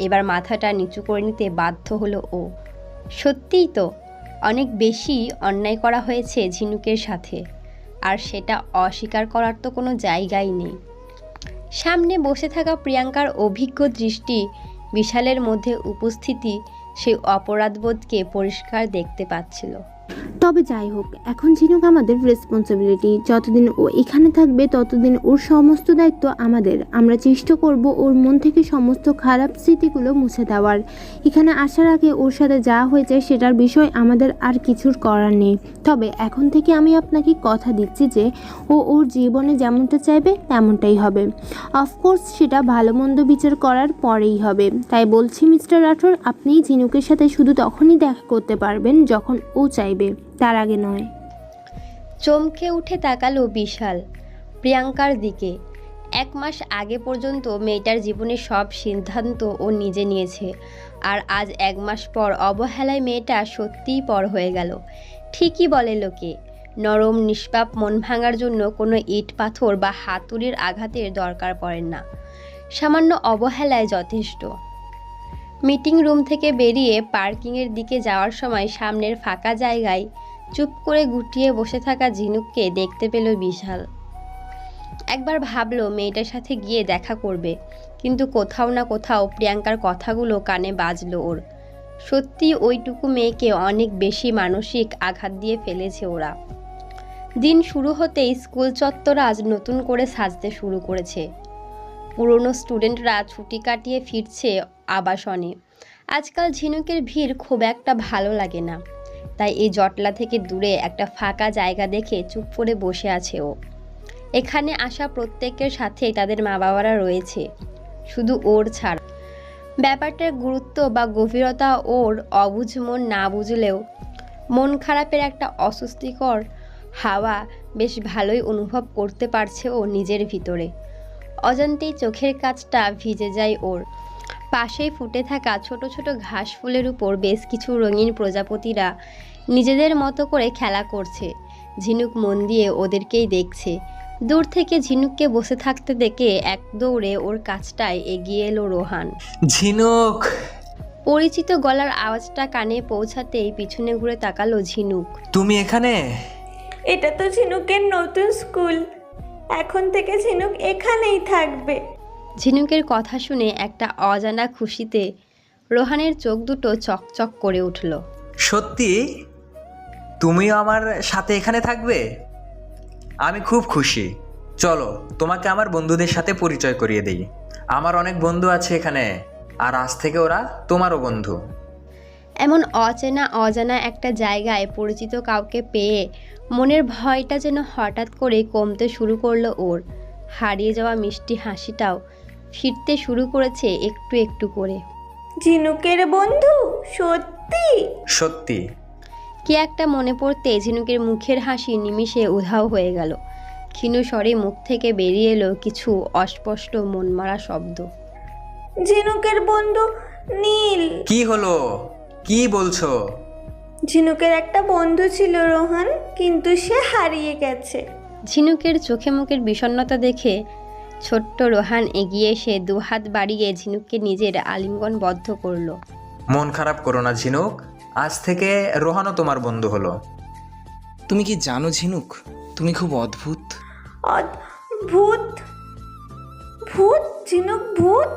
এবার মাথাটা নিচু করে নিতে বাধ্য হলো ও। সত্যিই তো অনেক বেশি অন্যায় করা হয়েছে ঝিনুকের সাথে, আর সেটা অস্বীকার করার তো কোনো জায়গাই নেই। সামনে বসে থাকা প্রিয়াঙ্কার অভিজ্ঞ দৃষ্টি, বিশালের মধ্যে উপস্থিতি সেই অপরাধবোধকে পরিষ্কার দেখতে পাচ্ছিল। তবে যাই হোক, এখন ঝিনুক আমাদের রেসপন্সিবিলিটি। যতদিন ও এখানে থাকবে ততদিন ওর সমস্ত দায়িত্ব আমাদের। আমরা চেষ্টা করব ওর মন থেকে সমস্ত খারাপ স্মৃতিগুলো মুছে দেওয়ার। এখানে আসার আগে ওর সাথে যা হয়েছে সেটার বিষয় আমাদের আর কিছুর করার নেই। তবে এখন থেকে আমি আপনাকে কথা দিচ্ছি যে ও ওর জীবনে যেমনটা চাইবে তেমনটাই হবে। অফকোর্স সেটা ভালো মন্দ বিচার করার পরেই হবে। তাই বলছি মিস্টার রাঠোর, আপনি ঝিনুকের সাথে শুধু তখনই দেখা করতে পারবেন যখন ও চাইবে, তার আগে নয়। চমকে উঠে তাকালো বিশাল প্রিয়াঙ্কার দিকে। 1 মাস আগে পর্যন্ত মেয়েটার জীবনের সব সিদ্ধান্ত ও নিজে নিয়েছে, আর আজ 1 মাস পর অবহেলায় মেয়েটা সত্যিই পর হয়ে গেল। ঠিকই বলে লোকে, নরম নিষ্পাপ মন ভাঙার জন্য কোনো ইট পাথর বা হাতুড়ির আঘাতের দরকার পড়ে না, সামান্য অবহেলায় যথেষ্ট। মিটিং রুম থেকে বেরিয়ে পার্কিংয়ের দিকে যাওয়ার সময় সামনের ফাঁকা জায়গায় চুপ করে গুটিয়ে বসে থাকা ঝিনুককে দেখতে পেল বিশাল। একবার ভাবলো মেয়েটার সাথে গিয়ে দেখা করবে, কিন্তু কোথাও না কোথাও প্রিয়াঙ্কার কথাগুলো কানে বাজলো ওর। সত্যি ওইটুকু মেয়েকে অনেক বেশি মানসিক আঘাত দিয়ে ফেলেছে ওরা। দিন শুরু হতেই স্কুল চত্বর আজ নতুন করে সাজতে শুরু করেছে। পুরনো স্টুডেন্টরা ছুটি কাটিয়ে ফিরছে আবাসনে। আজকাল ঝিনুকের ভিড় খুব একটা ভালো লাগে না, তাই এই জটলা থেকে দূরে একটা ফাঁকা জায়গা দেখে চুপ করে বসে আছে ও। এখানে আসা প্রত্যেকের সাথেই তাদের মা বাবারা রয়েছে, শুধু ওর ছাড়া। ব্যাপারটার গুরুত্ব বা গভীরতা ওর অবুঝ মন না বুঝলেও মন খারাপের একটা অস্বস্তিকর হাওয়া বেশ ভালোই অনুভব করতে পারছে ও নিজের ভিতরে। অজান্তেই চোখের কাছটা ভিজে যায় ওর। পাশেই ফুটে থাকা ছোট ছোট ঘাস ফুলের উপর বেশ কিছু রঙিন প্রজাপতিরা নিজেদের মতো করে খেলা করছে। ঝিনুক মন দিয়ে ওদেরকেই দেখছে। দূর থেকে ঝিনুককে বসে থাকতে দেখে এক দৌড়ে ওর কাছটায় এগিয়ে এলো রোহান। ঝিনুক! পরিচিত গলার আওয়াজটা কানে পৌঁছাতেই পিছনে ঘুরে তাকালো ঝিনুক। তুমি এখানে? এটা তো ঝিনুকের নতুন স্কুল, এখন থেকে ঝিনুক এখানেই থাকবে। ঝিনুকের কথা শুনে একটা অজানা খুশিতে রোহানের চোখ দুটো চকচক করে উঠল। সত্যি তুমিও আমার সাথে এখানে থাকবে? আমি খুব খুশি। চলো তোমাকে আমার বন্ধুদের সাথে পরিচয় করিয়ে দেই। আমার অনেক বন্ধু আছে এখানে, আর আজ থেকে ওরা তোমারও বন্ধু। এমন অজানা একটা জায়গায় পরিচিত কাউকে পেয়ে মনের ভয়টা যেন হঠাৎ করে কমতে শুরু করলো ওর। হারিয়ে যাওয়া মিষ্টি হাসিটাও ফিরতে শুরু করেছে একটু একটু করে। ঝিনুকের বন্ধু? সত্যি? সত্যি। কি একটা মনে পড়তে ঝিনুকের মুখের হাসি নিমিষে উধাও হয়ে গেল। ক্ষীণ স্বরে মুখ থেকে বেরিয়ে এলো কিছু অস্পষ্ট মনমারা শব্দ। ঝিনুকের বন্ধু নীল। কি হলো? কি বলছো? ঝিনুকের একটা বন্ধু ছিল রোহান, কিন্তু সে হারিয়ে গেছে। ঝিনুকের চোখে মুখের বিষণ্ণতা দেখে ছোট্ট রোহান এগিয়ে এসে 2 হাত বাড়িয়ে ঝিনুককে নিজের আলিঙ্গনবদ্ধ করলো। মন খারাপ করো না ঝিনুক, আজ থেকে রোহানও তোমার বন্ধু হলো। তুমি কি জানো ঝিনুক, তুমি খুব অদ্ভুত। ভূত? ভূত? ঝিনুক ভূত?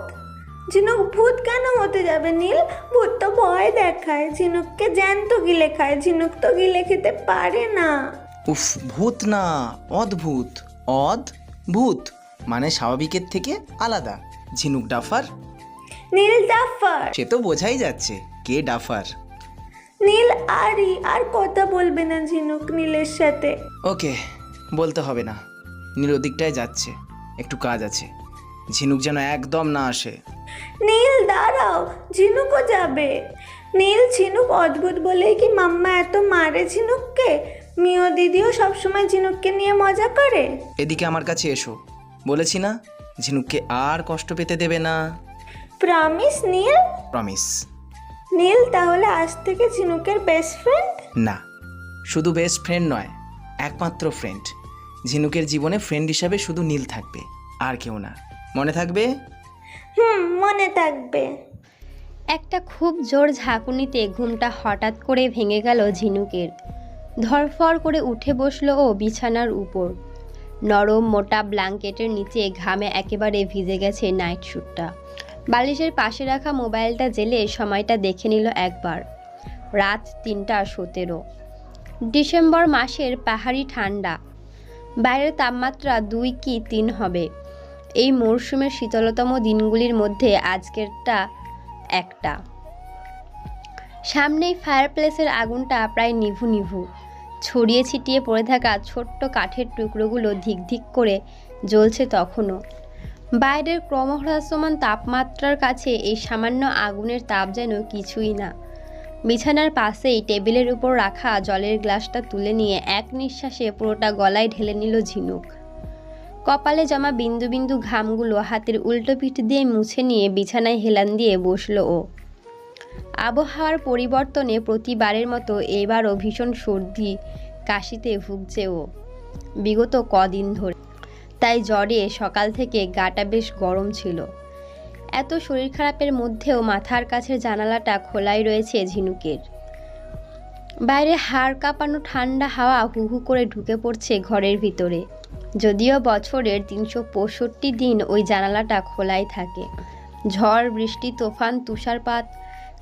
ঝিনুক ভূত কেন হতে যাবে নীল? ভূত তো ভয় দেখায়, ঝিনুককে জ্যান্ত গিলে খায়। ঝিনুক তো গিলে খেতে পারে না। উফ, ভূত না, অদ্ভুত। অদ্ভুত মানে স্বাভাবিকের থেকে আলাদা। ঝিনুক ডাফার? নীল ডাফার? সে তো বোঝাই যাচ্ছে কে ডাফার। নীল আর কথা বলবে না ঝিনুক নীলের সাথে। ওকে, বলতে হবে না। নীল ওদিকটায় যাচ্ছে, একটু কাজ আছে। ঝিনুক যেন একদম না আসে। নীল দাঁড়াও, ঝিনুকও যাবে। নীল, ঝিনুক অদ্ভুত বলেই কি মাম্মা এত মারে ঝিনুককে? মিও দিদিও সবসময় ঝিনুককে নিয়ে মজা করে। এদিকে আমার কাছে এসো, বলেছি না ঝিনুককে আর কষ্ট পেতে দেবে না। প্রমিস নীল? প্রমিস। নীল, তাহলে আজ থেকে ঝিনুকের বেস্ট ফ্রেন্ড? না, শুধু বেস্ট ফ্রেন্ড নয়, একমাত্র ফ্রেন্ড। ঝিনুকের জীবনে ফ্রেন্ড হিসাবে শুধু নীল থাকবে, আর কেউ না। মনে থাকবে? মনে থাকবে। একটা খুব জোর ঝাঁকুনিতে ঘুমটা হঠাৎ করে ভেঙে গেল ঝিনুকের। ধরফর করে উঠে বসলো ও বিছানার উপর। নরম মোটা ব্ল্যাঙ্কেটের নিচে ঘামে একেবারে ভিজে গেছে নাইট স্যুটটা। বালিশের পাশে রাখা মোবাইলটা জেলে সময়টা দেখে নিল একবার। রাত 3:17। ডিসেম্বর মাসের পাহাড়ি ঠান্ডা। বাইরের তাপমাত্রা 2 কি 3 হবে। এই মরশুমের শীতলতম দিনগুলির মধ্যে আজকেরটা একটা। সামনেই ফায়ারপ্লেসের আগুনটা প্রায় নিভু নিভু। ছড়িয়ে ছিটিয়ে পড়ে থাকা ছোট্ট কাঠের টুকরোগুলো ধিক ধিক করে জ্বলছে তখনও। বাইরের ক্রমহ্রাসমান তাপমাত্রার কাছে এই সামান্য আগুনের তাপ যেন কিছুই না। বিছানার পাশেই টেবিলের উপর রাখা জলের গ্লাসটা তুলে নিয়ে এক নিঃশ্বাসে পুরোটা গলায় ঢেলে নিল ঝিনুক। কপালে জমা বিন্দু বিন্দু ঘামগুলো হাতের উল্টো পিঠ দিয়ে মুছে নিয়ে বিছানায় হেলান দিয়ে বসল ও। আবহাওয়ার পরিবর্তনে প্রতিবারের মতো এবারও ভীষণ সর্দি কাশিতে ভুগছে ও বিগত কদিন ধরে। তাই জ্বরে সকাল থেকে গাটা বেশ গরম ছিল। এত শরীর খারাপের মধ্যেও মাথার কাছের জানালাটা খোলাই রয়েছে ঝিনুকের। বাইরে হাড় কাঁপানো ঠান্ডা হাওয়া হু হু করে ঢুকে পড়ছে ঘরের ভিতরে। যদিও বছরের 365 দিন ওই জানালাটা খোলাই থাকে। ঝড় বৃষ্টি তুফান তুষারপাত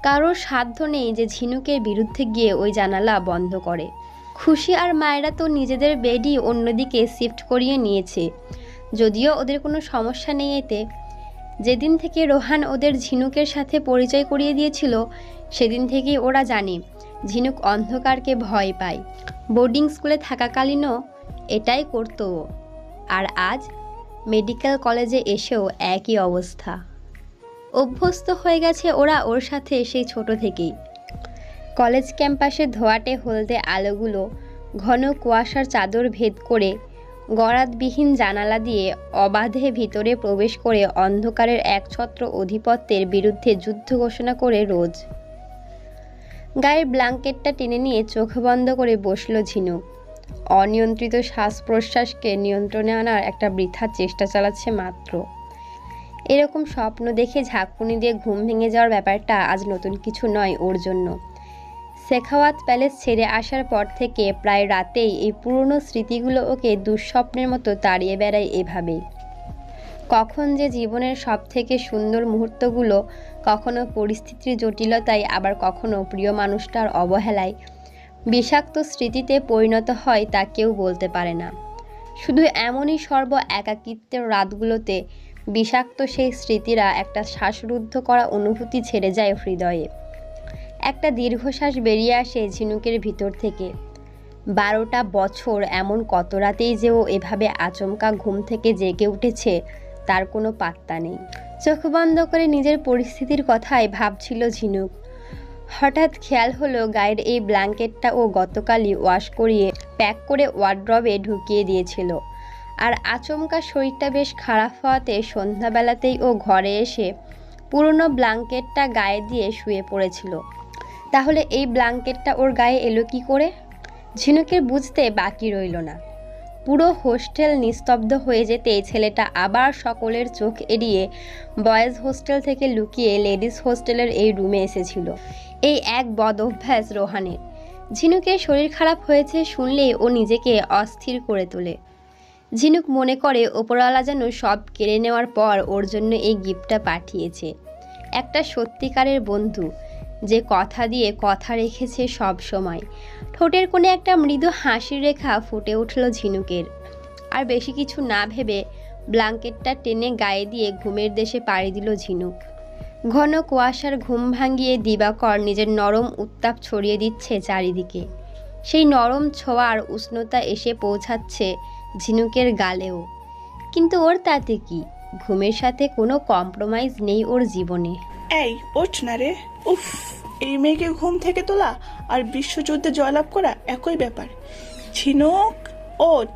কারোর সাধ্য নেই যে ঝিনুকের বিরুদ্ধে গিয়ে ওই জানালা বন্ধ করে। খুশি আর মায়েরা তো নিজেদের বেডই অন্যদিকে শিফট করিয়ে নিয়েছে। যদিও ওদের কোনো সমস্যা নেই এতে। যেদিন থেকে রোহান ওদের ঝিনুকের সাথে পরিচয় করিয়ে দিয়েছিল সেদিন থেকেই ওরা জানে ঝিনুক অন্ধকারকে ভয় পায়। বোর্ডিং স্কুলে থাকাকালীনও এটাই করতো ও। আর আজ মেডিকেল কলেজে এসেও একই অবস্থা। অভ্যস্ত হয়ে গেছে ওরা ওর সাথে সেই ছোট থেকেই। কলেজ ক্যাম্পাসে ধোঁয়াটে হলদে আলোগুলো ঘন কুয়াশার চাদর ভেদ করে গরাদবিহীন জানালা দিয়ে অবাধে ভিতরে প্রবেশ করে অন্ধকারের একছত্র অধিপত্যের বিরুদ্ধে যুদ্ধ ঘোষণা করে রোজ। গায়ের ব্ল্যাঙ্কেটটা টেনে নিয়ে চোখ বন্ধ করে বসল ঝিনুক। অনিয়ন্ত্রিত শ্বাস প্রশ্বাসকে নিয়ন্ত্রণে আনার একটা বৃথা চেষ্টা চালাচ্ছে মাত্র। এরকম স্বপ্ন দেখে ঝাঁকুনি দিয়ে ঘুম ভেঙে যাওয়ার ব্যাপারটা আজ নতুন কিছু নয় ওর জন্য। শেখাওয়াত প্যালেস ছেড়ে আসার পর থেকে প্রায় রাতেই এই পুরনো স্মৃতিগুলো ওকে দুঃস্বপ্নের মতো তাড়িয়ে বেড়ায় এভাবেই। কখন যে জীবনের সবথেকে সুন্দর মুহূর্তগুলো কখনো পরিস্থিতির জটিলতায় আবার কখনো প্রিয় মানুষটার অবহেলায় বিষাক্ত স্মৃতিতে পরিণত হয় তা কেউ বলতে পারে না। শুধু এমনই সর্ব একাকিত্বের রাতগুলোতে বিষাক্ত সেই স্মৃতিরা একটা শ্বাসরুদ্ধ করা অনুভূতি ছেড়ে যায় হৃদয়ে। একটা দীর্ঘশ্বাস বেরিয়ে আসে ঝিনুকের ভিতর থেকে। 12টা বছর এমন কত রাতেই যে ও এভাবে আচমকা ঘুম থেকে জেগে উঠেছে তার কোনো পাত্তা নেই। চোখ বন্ধ করে নিজের পরিস্থিতির কথাই ভাবছিল ঝিনুক। হঠাৎ খেয়াল হলো গায়ের এই ব্ল্যাঙ্কেটটা ও গতকালই ওয়াশ করিয়ে প্যাক করে ওয়ার্ড্রবে ঢুকিয়ে দিয়েছিল। আর আচমকা শরীরটা বেশ খারাপ হওয়াতে সন্ধ্যাবেলাতেই ও ঘরে এসে পুরনো ব্ল্যাঙ্কেটটা গায়ে দিয়ে শুয়ে পড়েছিল। তাহলে এই ব্ল্যাঙ্কেটটা ওর গায়ে এলো কি করে? ঝিনুকের বুঝতে বাকি রইল না। পুরো হোস্টেল নিস্তব্ধ হয়ে যেতে ছেলেটা আবার সকলের চোখ এড়িয়ে বয়েজ হোস্টেল থেকে লুকিয়ে লেডিস হোস্টেলের এই রুমে এসেছিল। এই এক বদ অভ্যাস রোহানের। ঝিনুকের শরীর খারাপ হয়েছে শুনলেই ও নিজেকে অস্থির করে তোলে। ঝিনুক মনে করে ওপরওয়ালা যেন সব কেড়ে নেওয়ার পর ওর জন্য এই গিফটটা পাঠিয়েছে। একটা সত্যিকারের বন্ধু যে কথা দিয়ে কথা রেখেছে সব সময়। ঠোঁটের কোণে একটা মৃদু হাসির রেখা ফুটে উঠল ঝিনুকের। আর বেশি কিছু না ভেবে ব্ল্যাঙ্কেটটা টেনে গায়ে দিয়ে ঘুমের দেশে পাড়ি দিল ঝিনুক। ঘন কুয়াশার ঘুম ভাঙিয়ে দিবাকর নিজের নরম উত্তাপ ছড়িয়ে দিচ্ছে চারিদিকে। সেই নরম ছোঁয়ার উষ্ণতা এসে পৌঁছাচ্ছে ঝিনুকের গালেও। কিন্তু ওর তাতে কি? ঘুমের সাথে কোনো কম্প্রোমাইজ নেই ওর জীবনে। এই ওঠ না রে। উফ, এই মেয়েকে ঘুম থেকে তোলা আর বিশ্বযুদ্ধে জয়লাভ করা একই ব্যাপার। ঝিনুক ওঠ।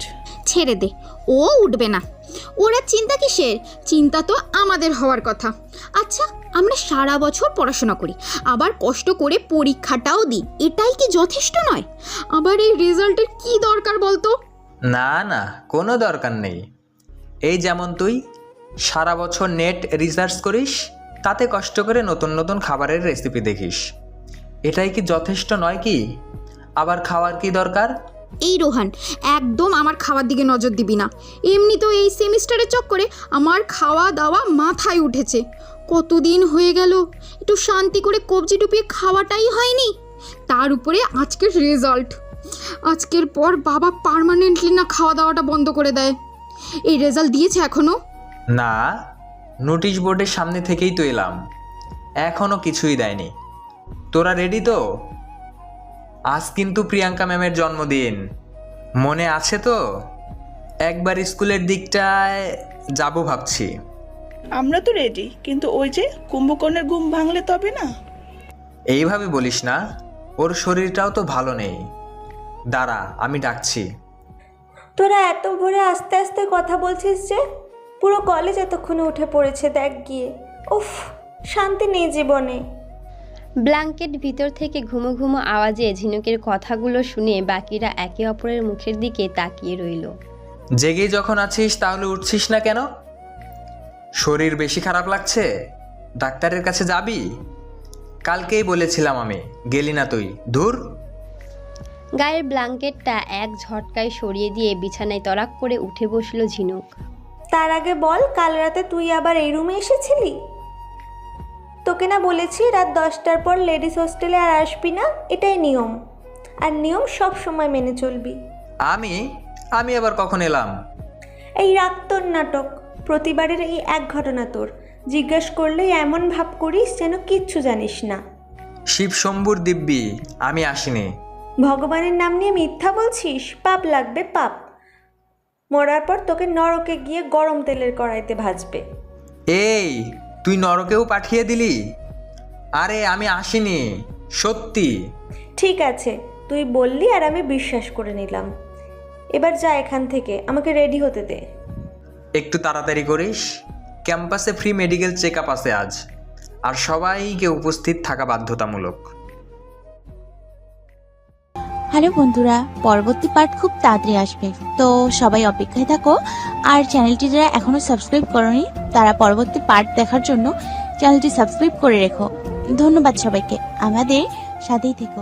ছেড়ে দে, ও উঠবে না, ওরা চিন্তা কিসের? চিন্তা তো আমাদের হওয়ার কথা। আচ্ছা, আমরা সারা বছর পড়াশোনা করি, আবার কষ্ট করে পরীক্ষাটাও দিই, এটাই কি যথেষ্ট নয়? আবার এই রেজাল্টের কি দরকার বলতো? না না, কোনো দরকার নেই। এই যেমন তুই সারা বছর নেট রিসার্চ করিস, তাতে কষ্ট করে নতুন নতুন খাবারের রেসিপি দেখিস, এটাই কি যথেষ্ট নয় কি? আবার খাওয়ার কি দরকার? এই রোহান, একদম আমার খাওয়ার দিকে নজর দিবি না। এমনি তো এই সেমিস্টারের চক্করে আমার খাওয়া দাওয়া মাথায় উঠেছে। কতদিন হয়ে গেল একটু শান্তি করে কবজি টুপিয়ে খাওয়াটাই হয়নি, তার উপরে আজকের রেজাল্ট। আজকের পর বাবা পার্মানেন্টলি না খাওয়া দাওয়াটা বন্ধ করে দেয়। এই রেজাল্ট দিয়েছে এখনো? না, নোটিশ বোর্ডের সামনে থেকেই তো এলাম, এখনো কিছুই দেয়নি। তোরা রেডি তো? আজ কিন্তু প্রিয়াঙ্কা ম্যামের জন্মদিন, মনে আছে তো? একবার স্কুলের দিকটায় যাব ভাবছি। আমরা তো রেডি, কিন্তু ওই যে কুম্ভকর্ণের ঘুম ভাঙলে তবে না। এইভাবে বলিস না, ওর শরীরটাও তো ভালো নেই। দাঁড়া, আমি ডাকছি। তোরা এত ভোরে আস্তে আস্তে কথা বলছিস যে? পুরো কলেজ এতক্ষণে উঠে পড়েছে, দেখ গিয়ে। উফ, শান্তি নেই জীবনে। ব্ল্যাঙ্কেট ভিতর থেকে ঘুমো ঘুমো আওয়াজে ঝিনুকের কথাগুলো শুনে বাকিরা একে অপরের মুখের দিকে তাকিয়ে রইল। জেগে যখন আছিস তাহলে উঠছিস না কেন? শরীর বেশি খারাপ লাগছে? ডাক্তারের কাছে যাবি? কালকেই বলেছিলাম আমি, গেলি না তুই। ধুর। গায়ের ব্ল্যাঙ্কেটটা এক ঝটকায় সরিয়ে দিয়ে বিছানায় তরাক করে উঠে বসলো ঝিনুক। তার আগে বল, কাল রাতে তুই আবার এই রুমে এসেছিলি? তোকে না বলেছি রাত 10টার পর লেডিস হোস্টেলে আর আসবি না, এটাই নিয়ম। আর নিয়ম সব সময় মেনে চলবি। আমি আবার কখন এলাম? এই রাগ তোর নাটক, প্রতিবারের এই এক ঘটনা তোর। জিজ্ঞেস করলেই এমন ভাব করিস যেন কিচ্ছু জানিস না। শিব শম্ভুর দিব্যি, আমি আসিনি। ভগবানের নাম নিয়ে মিথ্যা বলছিস? পাপ লাগবে, পাপ। মরার পর তোকে নরকে গিয়ে গরম তেলের কড়াইতে ভাজবে। এই, তুই নরকেও পাঠিয়ে দিলি? আরে আমি আসিনি, সত্যি। ঠিক আছে, তুই বললি আর আমি বিশ্বাস করে নিলাম। এবার যা এখান থেকে, আমাকে রেডি হতে দে। একটু তাড়াতাড়ি করিস, ক্যাম্পাসে ফ্রি মেডিকেল চেক আপ আছে আজ, আর সবাইকে উপস্থিত থাকা বাধ্যতামূলক। হ্যালো বন্ধুরা, পরবর্তী পার্ট খুব তাড়াতাড়ি আসবে, তো সবাই অপেক্ষায় থাকো। আর চ্যানেলটি যারা এখনো সাবস্ক্রাইব করোনি তারা পরবর্তী পার্ট দেখার জন্য চ্যানেলটি সাবস্ক্রাইব করে রেখো। ধন্যবাদ সবাইকে, আমাদের সাথেই থেকো।